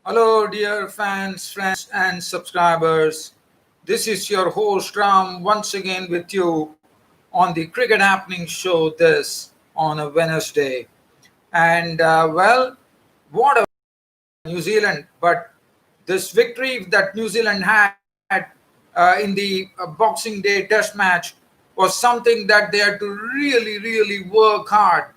Hello, dear fans, friends, and subscribers. This is your host Ram once again with you on the Cricket Happening Show. This on a Wednesday, and what a New Zealand! But this victory that New Zealand had in the Boxing Day Test match was something that they had to really work hard.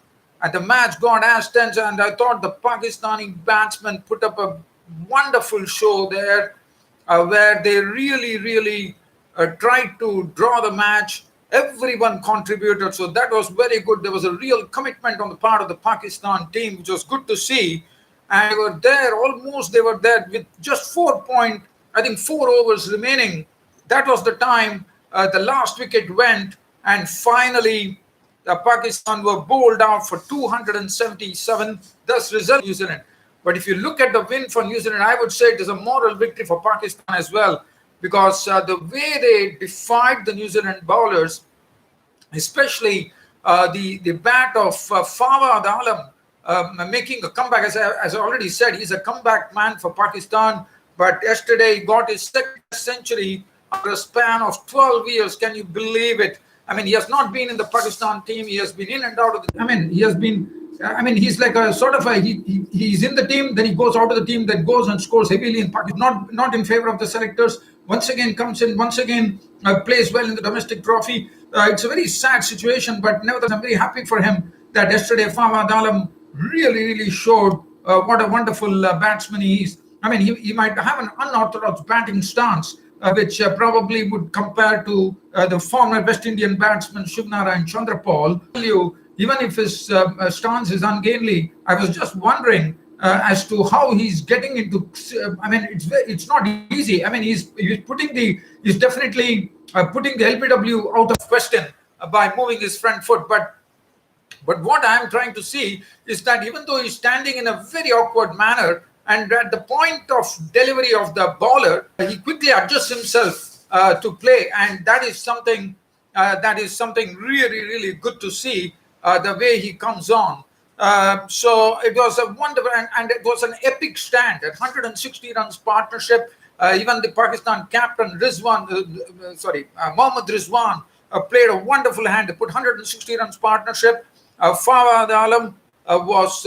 And the match got as tense, and I thought the Pakistani batsmen put up a wonderful show there, where they really tried to draw the match. Everyone contributed, so that was very good. There was a real commitment on the part of the Pakistan team, which was good to see. And they were there almost. They were there with just 4 point, I think 4 overs remaining. That was the time the last wicket went, and finally the Pakistan were bowled out for 277, thus result New Zealand. But if you look at the win for New Zealand, I would say it is a moral victory for Pakistan as well, because the way they defied the New Zealand bowlers, especially the bat of Fawad Alam, making a comeback. As I already said, he's a comeback man for Pakistan. But yesterday he got his second century after a span of 12 years. Can you believe it? I mean, he has not been in the Pakistan team. He has been in and out of the. I mean, he has been. I mean, he's like a sort of a he's in the team, then he goes out of the team, then goes and scores heavily in Pakistan. Not in favor of the selectors. Once again comes in. Once again plays well in the domestic trophy. It's a very sad situation, but nevertheless, I'm very happy for him that yesterday Fawad Alam really showed what a wonderful batsman he is. I mean, he might have an unorthodox batting stance, which probably would compare to the former West Indian batsman Shivnarine Chandrapal. Even if his stance is ungainly, I was just wondering as to how he's getting into. I mean, it's not easy. I mean, he's definitely putting the LBW out of question by moving his front foot, but what I'm trying to see is that even though he's standing in a very awkward manner, and at the point of delivery of the bowler, he quickly adjusts himself to play, and that is something really good to see. The way he comes on. So it was a wonderful, and it was an epic stand at 160 runs partnership. Even the Pakistan captain Mohammad Rizwan played a wonderful hand. They put 160 runs partnership. Fawad Alam was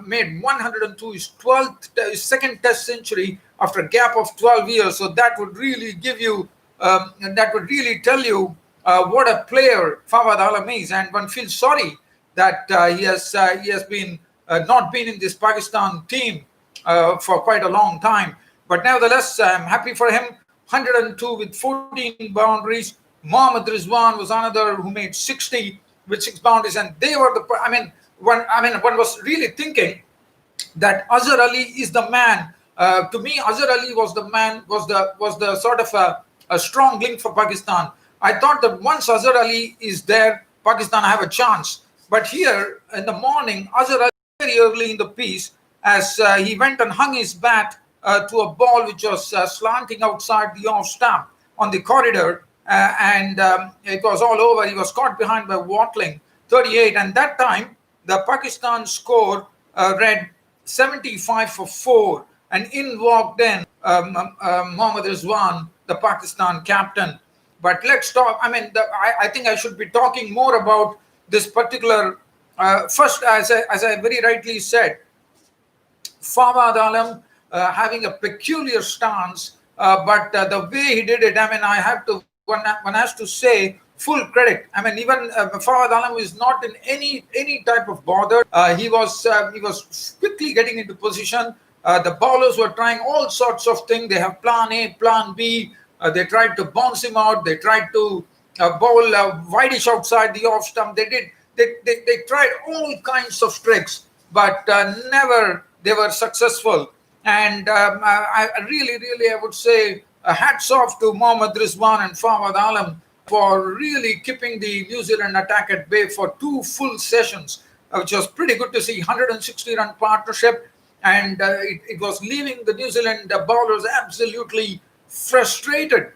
made 102, his second Test century after a gap of 12 years. So that would really give you, that would really tell you what a player Fawad Alam is, and one feels sorry that he has been not been in this Pakistan team for quite a long time. But nevertheless, I'm happy for him. 102 with 14 boundaries. Mohammad Rizwan was another who made 60 with 6 boundaries, and they were the. One was really thinking that Azhar Ali is the man. To me, Azhar Ali was the man. Was the sort of a strong link for Pakistan. I thought that once Azhar Ali is there, Pakistan have a chance. But here in the morning, Azhar Ali very early in the piece, as he went and hung his bat to a ball which was slanting outside the off stump on the corridor, and it was all over. He was caught behind by Watling, 38, and that time the Pakistan score read 75 for 4, and in walked then Mohammad Rizwan, the Pakistan captain. But let's talk. I mean, I think I should be talking more about this particular. First, as I very rightly said, Fawad Alam having a peculiar stance, but the way he did it, I mean, I have to. One has to say full credit. I mean, even Fawad Alam is not in any type of bother. He was quickly getting into position. The bowlers were trying all sorts of things. They have plan A, plan B. They tried to bounce him out. They tried to bowl wideish outside the off stump. They tried all kinds of tricks, but never they were successful. And I would say hats off to Mohammad Rizwan and Fawad Alam for really keeping the New Zealand attack at bay for 2 full sessions, which was pretty good to see. 160-run partnership, and it was leaving the New Zealand bowlers absolutely frustrated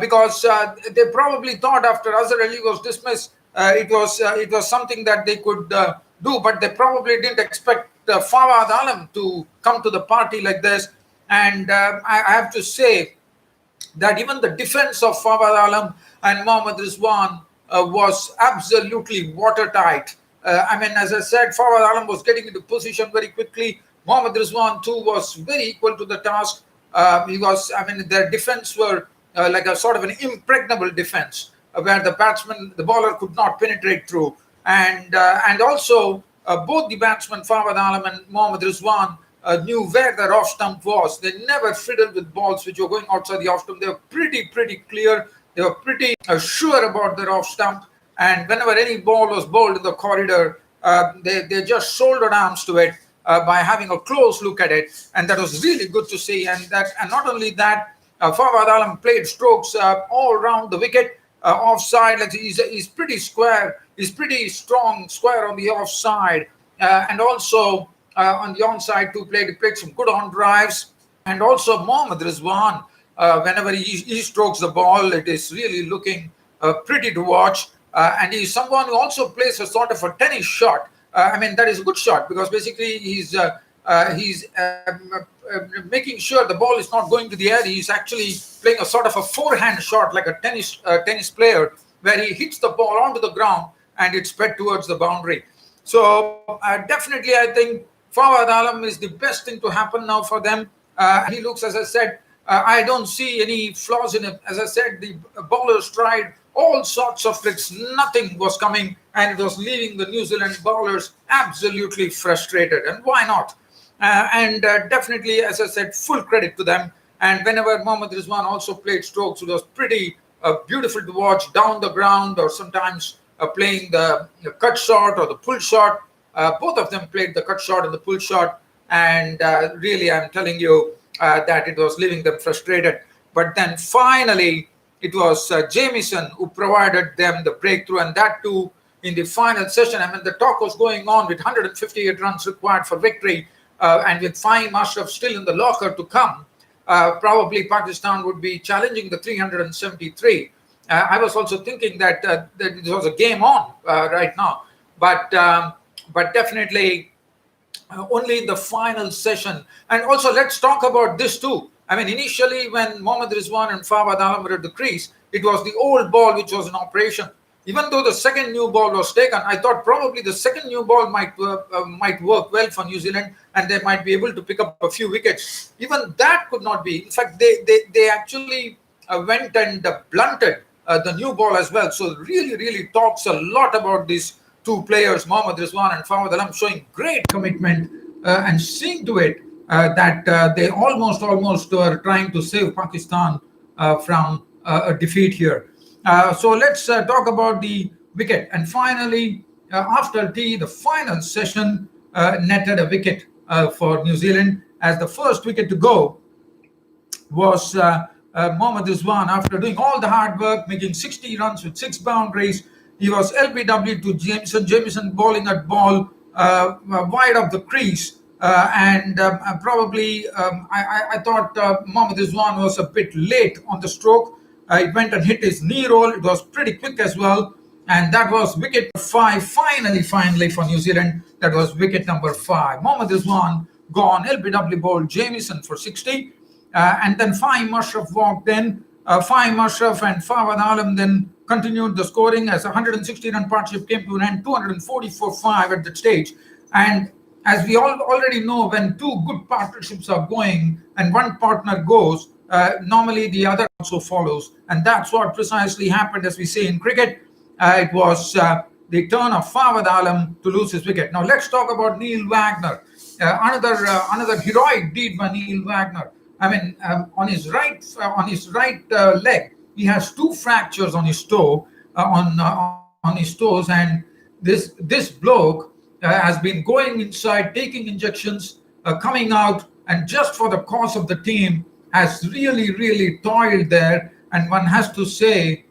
because they probably thought after Azhar Ali was dismissed, it was something that they could do, but they probably didn't expect Fawad Alam to come to the party like this. And I have to say that even the defense of Fawad Alam and Mohammad Rizwan was absolutely watertight. As I said, Fawad Alam was getting into position very quickly. Mohammad Rizwan too was very equal to the task. Their defense were like a sort of an impregnable defense where the bowler could not penetrate through. And also both the batsmen, Fawad Alam and Mohammad Rizwan, knew where their off stump was. They never fiddled with balls which were going outside the off stump. They were pretty clear. They were pretty sure about their off stump. And whenever any ball was bowled in the corridor, they just shouldered arms to it by having a close look at it. And that was really good to see. And not only that, Fawad Alam played strokes all around the wicket, offside. Like he's pretty square. He's pretty strong, square on the offside. And also on the onside too, played some good on drives. And also Mohammad Rizwan, whenever he strokes the ball, it is really looking pretty to watch. And he's someone who also plays a sort of a tennis shot. That is a good shot because basically he's making sure the ball is not going to the air. He's actually playing a sort of a forehand shot like a tennis player, where he hits the ball onto the ground and it's spread towards the boundary. So definitely I think Fawad Alam is the best thing to happen now for them. He looks, as I said, I don't see any flaws in him. As I said, the bowlers tried all sorts of tricks. Nothing was coming, and it was leaving the New Zealand bowlers absolutely frustrated. And why not? Definitely, as I said, full credit to them. And whenever Mohammad Rizwan also played strokes, it was pretty beautiful to watch down the ground, or sometimes playing the cut shot or the pull shot. Both of them played the cut shot and the pull shot. And really, I'm telling you that it was leaving them frustrated. But then finally, it was Jamieson who provided them the breakthrough, and that too in the final session. The talk was going on with 158 runs required for victory, and with Fahim Ashraf still in the locker to come. Probably Pakistan would be challenging the 373. I was also thinking that it was a game on right now, but definitely only in the final session. And also, let's talk about this too. Initially when Mohammad Rizwan and Fawad Alam were at the crease, it was the old ball which was in operation. Even though the second new ball was taken, I thought probably the second new ball might work well for New Zealand, and they might be able to pick up a few wickets. Even that could not be. In fact, they actually went and blunted the new ball as well. So really talks a lot about these two players, Mohammad Rizwan and Fawad Alam, showing great commitment and seeing to it that they almost were trying to save Pakistan from a defeat here. So let's talk about the wicket. And finally, after tea, the final session netted a wicket for New Zealand, as the first wicket to go was Mohammad Rizwan. After doing all the hard work, making 60 runs with 6 boundaries, he was LBW to Jameson. Jameson bowling at ball wide of the crease. I thought Mohammad Rizwan was a bit late on the stroke. It went and hit his knee roll. It was pretty quick as well. And that was wicket 5, finally for New Zealand. That was wicket number 5. Mohammad Rizwan gone, LBW bowled Jamieson for 60. And then Fahim Ashraf walked in. Fahim Ashraf and Fawad Alam then continued the scoring as a 160-run partnership came to an end, 244-5 at that stage. And as we all already know, when two good partnerships are going and one partner goes, normally the other also follows. And that's what precisely happened, as we say in cricket. It was the turn of Fawad Alam to lose his wicket. Now let's talk about Neil Wagner. Another heroic deed by Neil Wagner. On his right leg, he has 2 fractures on his toe, on his toes, and this bloke has been going inside, taking injections, coming out, and just for the cause of the team has really toiled there. And one has to say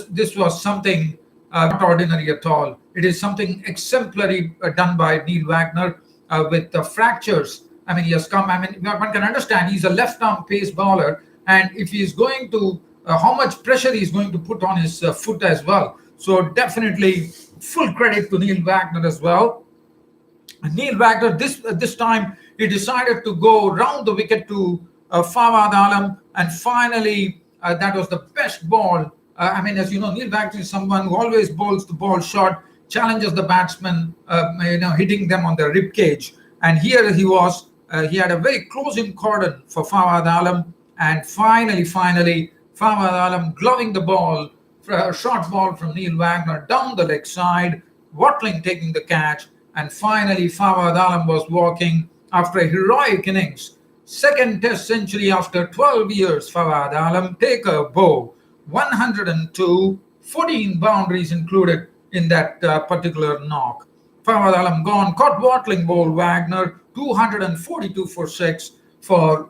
this was something not ordinary at all. It is something exemplary done by Neil Wagner with the fractures. He has come. One can understand he's a left-arm pace bowler, and if he's going to, how much pressure he's going to put on his foot as well. So definitely full credit to Neil Wagner as well. Neil Wagner, this time he decided to go round the wicket to Fawad Alam, and finally that was the best ball. I mean, as you know, Neil Wagner is someone who always bowls the ball short, challenges the batsman, hitting them on the rib cage. And here he was. He had a very close-in cordon for Fawad Alam, and finally, Fawad Alam gloving the ball, a short ball from Neil Wagner down the leg side, Watling taking the catch, and finally Fawad Alam was walking after a heroic innings. Second Test century after 12 years, Fawad Alam take a bow. 102, 14 boundaries included in that particular knock. Fawad Alam gone, caught Watling ball Wagner, 242 for 6 for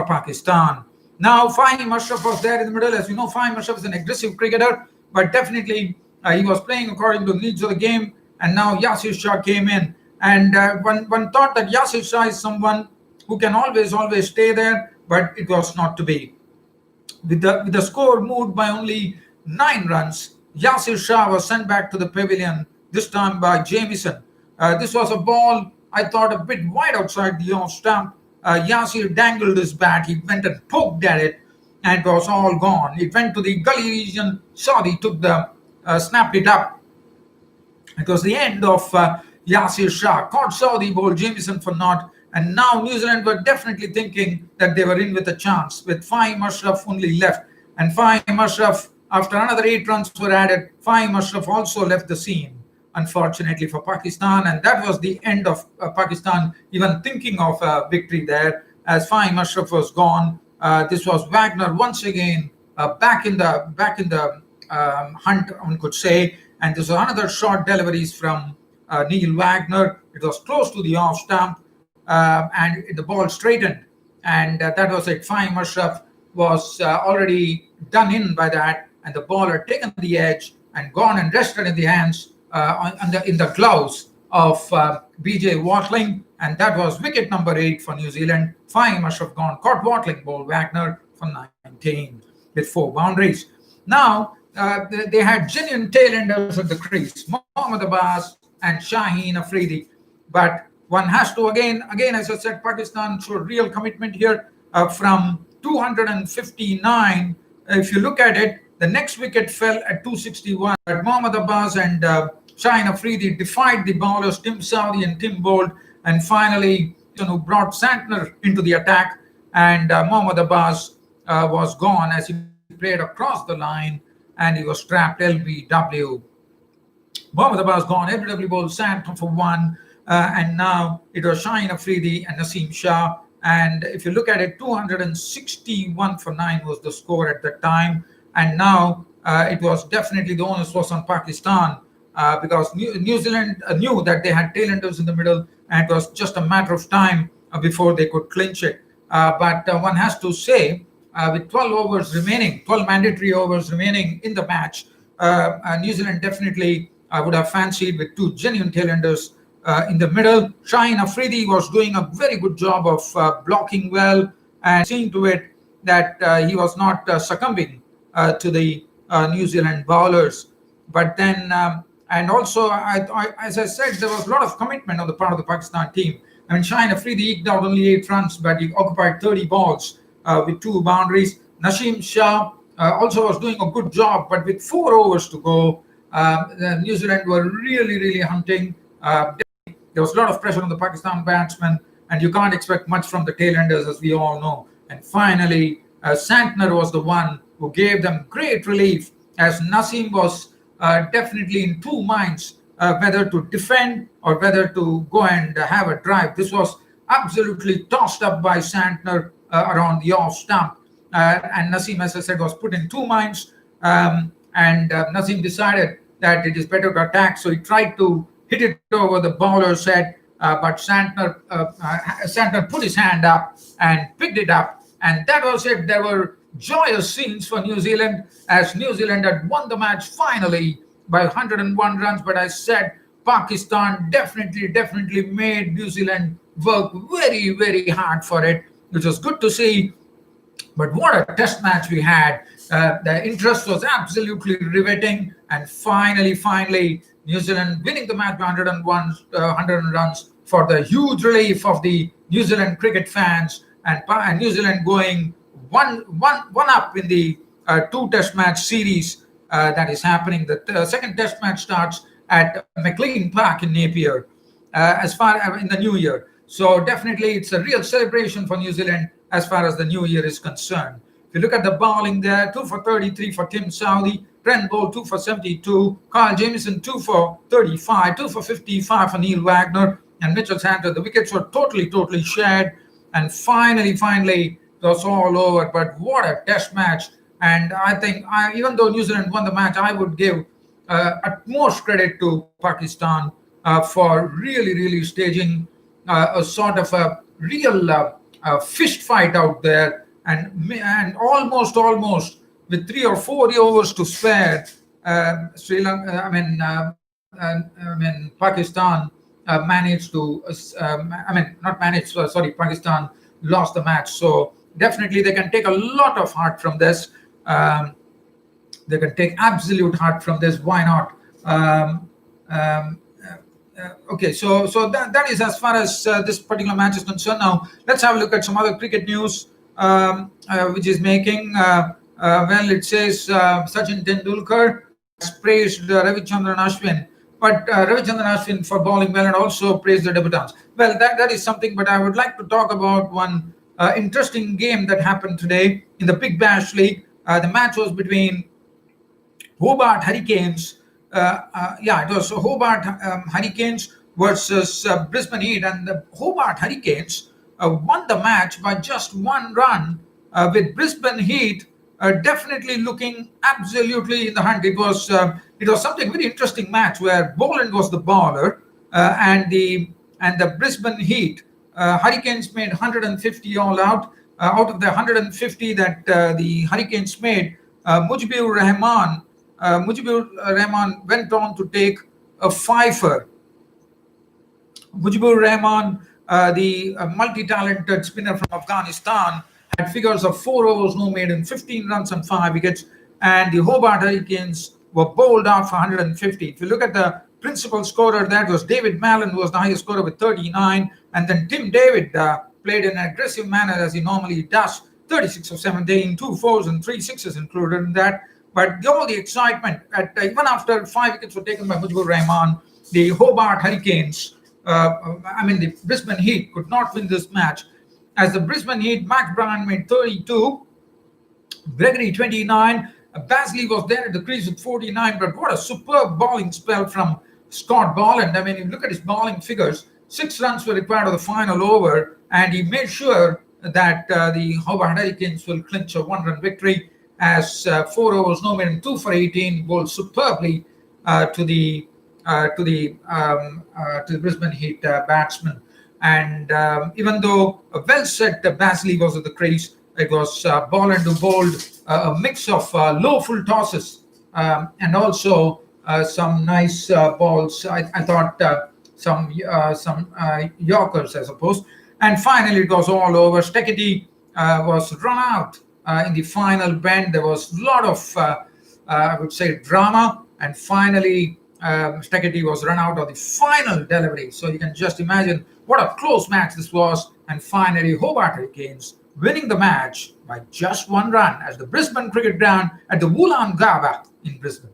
Pakistan. Now, Fahim Ashraf was there in the middle. As you know, Fahim Ashraf is an aggressive cricketer, but definitely he was playing according to the needs of the game. And now Yasir Shah came in. And one thought that Yasir Shah is someone who can always stay there, but it was not to be. With the score moved by only 9 runs, Yasir Shah was sent back to the pavilion, this time by Jamieson. This was a ball, I thought, a bit wide outside the off stump. Yasir dangled his bat, he went and poked at it, and it was all gone. It went to the gully region, Saudi took snapped it up. It was the end of Yasir Shah, caught Saudi, bowled Jamieson for naught, and now New Zealand were definitely thinking that they were in with a chance, with Fahim Ashraf only left. And Fahim Ashraf, after another 8 runs were added, Fahim Ashraf also left the scene, unfortunately for Pakistan, and that was the end of Pakistan even thinking of a victory there, as Fahim Ashraf was gone. This was Wagner once again back in the hunt, one could say, and this was another short deliveries from Neil Wagner. It was close to the off stump, and the ball straightened, and that was it. Fahim Ashraf was already done in by that, and the ball had taken the edge and gone and rested in the hands in the gloves of BJ Watling, and that was wicket number 8 for New Zealand. Fahim Ashraf gone, caught Watling ball Wagner for 19 with 4 boundaries. Now they had genuine tail-enders at the crease, Mohammad Abbas and Shaheen Afridi, but one has to again, as I said, Pakistan showed real commitment here from 259. If you look at it, the next wicket fell at 261. But Mohammad Abbas and Shaheen Afridi defied the bowlers Tim Southee and Tim Bolt, and finally, brought Santner into the attack. And Mohammad Abbas was gone as he played across the line, and he was trapped LBW. Mohammad Abbas gone, LBW bowled Santner for 1. And now it was Shaheen Afridi and Naseem Shah. And if you look at it, 261 for 9 was the score at that time. And now it was definitely the onus was on Pakistan because New Zealand knew that they had tailenders in the middle, and it was just a matter of time before they could clinch it. But one has to say, with 12 mandatory overs remaining in the match, New Zealand definitely would have fancied with 2 genuine tailenders in the middle. Shaheen Afridi was doing a very good job of blocking well and seeing to it that he was not succumbing to the New Zealand bowlers. But then, and also, as I said, there was a lot of commitment on the part of the Pakistan team. I mean, Shaheen Afridi eked out only 8 runs, but he occupied 30 balls with 2 boundaries. Naseem Shah also was doing a good job, but with 4 overs to go, New Zealand were really hunting. There was a lot of pressure on the Pakistan batsmen, and you can't expect much from the tailenders, as we all know. And finally, Santner was the one who gave them great relief, as Naseem was definitely in 2 minds whether to defend or whether to go and have a drive. This was absolutely tossed up by Santner around the off stump. And Naseem, as I said, was put in 2 minds. And Naseem decided that it is better to attack, so he tried to hit it over the bowler's head, but Santner put his hand up and picked it up, and that was it. There were joyous scenes for New Zealand, as New Zealand had won the match finally by 101 runs. But I said Pakistan definitely made New Zealand work very hard for it, which was good to see. But what a test match we had. The interest was absolutely riveting, and finally, New Zealand winning the match by 100 runs for the huge relief of the New Zealand cricket fans, and New Zealand going one up in the two Test match series that is happening. The second Test match starts at McLean Park in Napier as far as in the new year. So definitely it's a real celebration for New Zealand as far as the new year is concerned. If you look at the bowling there, 2 for 33 for Tim Southey, Trent Boult 2 for 72, Carl Jamieson 2 for 35, 2 for 55 for Neil Wagner, and Mitchell Santner. The wickets were totally shared, and finally it was all over. But what a Test match! And I think, even though New Zealand won the match, I would give utmost credit to Pakistan for really staging a sort of a real fist fight out there, and almost with 3 or 4 overs to spare, Sri Lanka, Pakistan managed to, not managed, sorry, Pakistan lost the match. So definitely they can take a lot of heart from this. They can take absolute heart from this. Why not? Okay, so that is as far as this particular match is concerned. Now let's have a look at some other cricket news, which is making. Well, it says Sachin Tendulkar has praised Ravichandran Ashwin, but Ravichandran Ashwin for bowling well, and also praised the debutants. Well, that is something. But I would like to talk about one interesting game that happened today in the Big Bash League. The match was between Hobart Hurricanes. It was Hobart Hurricanes versus Brisbane Heat, and the Hobart Hurricanes won the match by just 1 run, with Brisbane Heat definitely looking absolutely in the hunt. It was something very interesting match where Boland was the bowler, and the Brisbane Heat Hurricanes made 150 all out. Out of the 150 that the Hurricanes made, Mujibur Rehman went on to take a fifer. Mujibur Rehman, the multi-talented spinner from Afghanistan, had figures of 4 overs no maiden, 15 runs and 5 wickets, and the Hobart Hurricanes were bowled out for 150. If you look at the principal scorer, that was David Mallon, who was the highest scorer with 39, and then Tim David played in an aggressive manner as he normally does, 36 of 17, 2 fours and 3 sixes included in that. But all the excitement, even after 5 wickets were taken by Mujibur Rehman, the Hobart Hurricanes, the Brisbane Heat could not win this match. As the Brisbane Heat, Max Bryan made 32, Gregory 29, Basley was there at the crease with 49, but what a superb bowling spell from Scott Boland. If you look at his bowling figures, 6 runs were required of the final over, and he made sure that the Hobart Hurricanes will clinch a 1-run victory, as 4 overs no maiden, 2 for 18, bowled superbly to the Brisbane Heat batsmen. And even though a well-set Basley was at the crease, it was Boland who bowled a mix of low full tosses and also some nice balls. I thought some Yorkers, I suppose. And finally, it was all over. Steketee was run out in the final bend. There was a lot of, I would say, drama. And finally, Steketee was run out of the final delivery. So you can just imagine what a close match this was. And finally, Hobart Hurricanes winning the match by just 1 run at the Brisbane Cricket Ground at the Woolloongabba in Brisbane.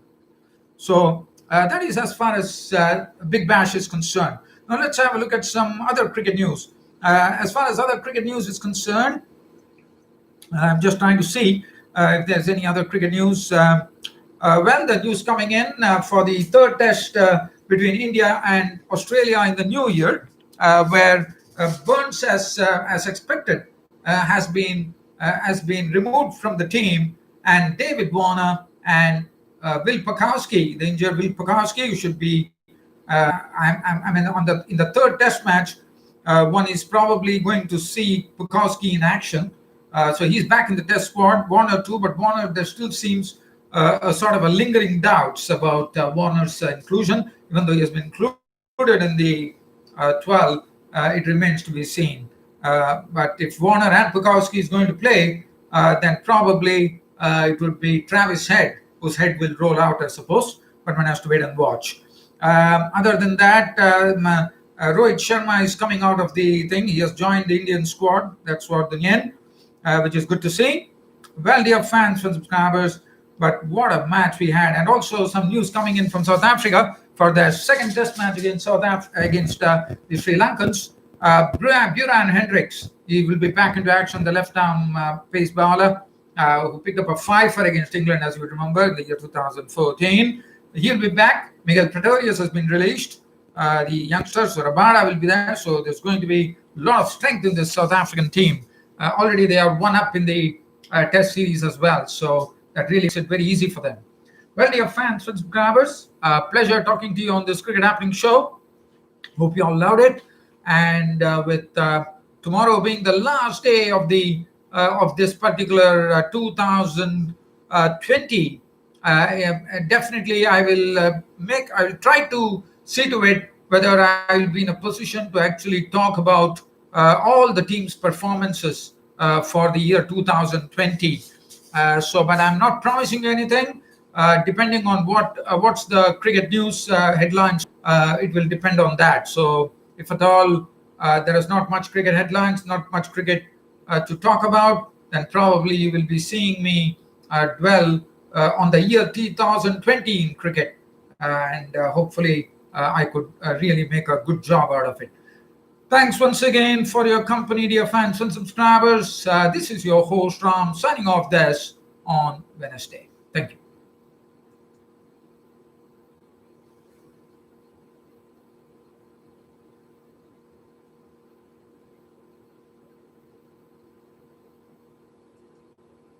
So that is as far as Big Bash is concerned. Now let's have a look at some other cricket news. As far as other cricket news is concerned, I'm just trying to see if there's any other cricket news. Well, the news coming in for the 3rd test between India and Australia in the new year, where Burns, as expected, has been removed from the team, and David Warner and Will Pucovski, the injured Will Pucovski, who should be, in the 3rd test match, one is probably going to see Pucovski in action. So he's back in the test squad, Warner too, but Warner, there still seems a sort of a lingering doubts about Warner's inclusion. Even though he has been included in the 12, it remains to be seen. But if Warner and Pucovski is going to play, then probably it would be Travis Head, whose head will roll out, I suppose, but one has to wait and watch. Other than that, Rohit Sharma is coming out of the thing. He has joined the Indian squad. That's what the end, which is good to see. Well, dear fans and subscribers, but what a match we had, and also some news coming in from South Africa for their second Test match against the Sri Lankans. Buran Hendricks, he will be back into action. The left-arm pace bowler who picked up a fifer against England, as you remember, in the year 2014. He'll be back. Miguel Pretorius has been released. The youngsters, so Rabada will be there. So there's going to be a lot of strength in this South African team. Already they are one up in the Test series as well. So that really makes it very easy for them. Well, dear fans and subscribers, pleasure talking to you on this Cricket Happening show. Hope you all loved it. And with tomorrow being the last day of the of this particular 2020, definitely I will try to see to it whether I will be in a position to actually talk about all the team's performances for the year 2020. But I'm not promising you anything. Depending on what's the cricket news headlines, it will depend on that. So if at all there is not much cricket headlines, not much cricket to talk about, then probably you will be seeing me dwell on the year 2020 in cricket, and hopefully I could really make a good job out of it. Thanks once again for your company, dear fans and subscribers. This is your host Ram signing off this on Wednesday. Thank you.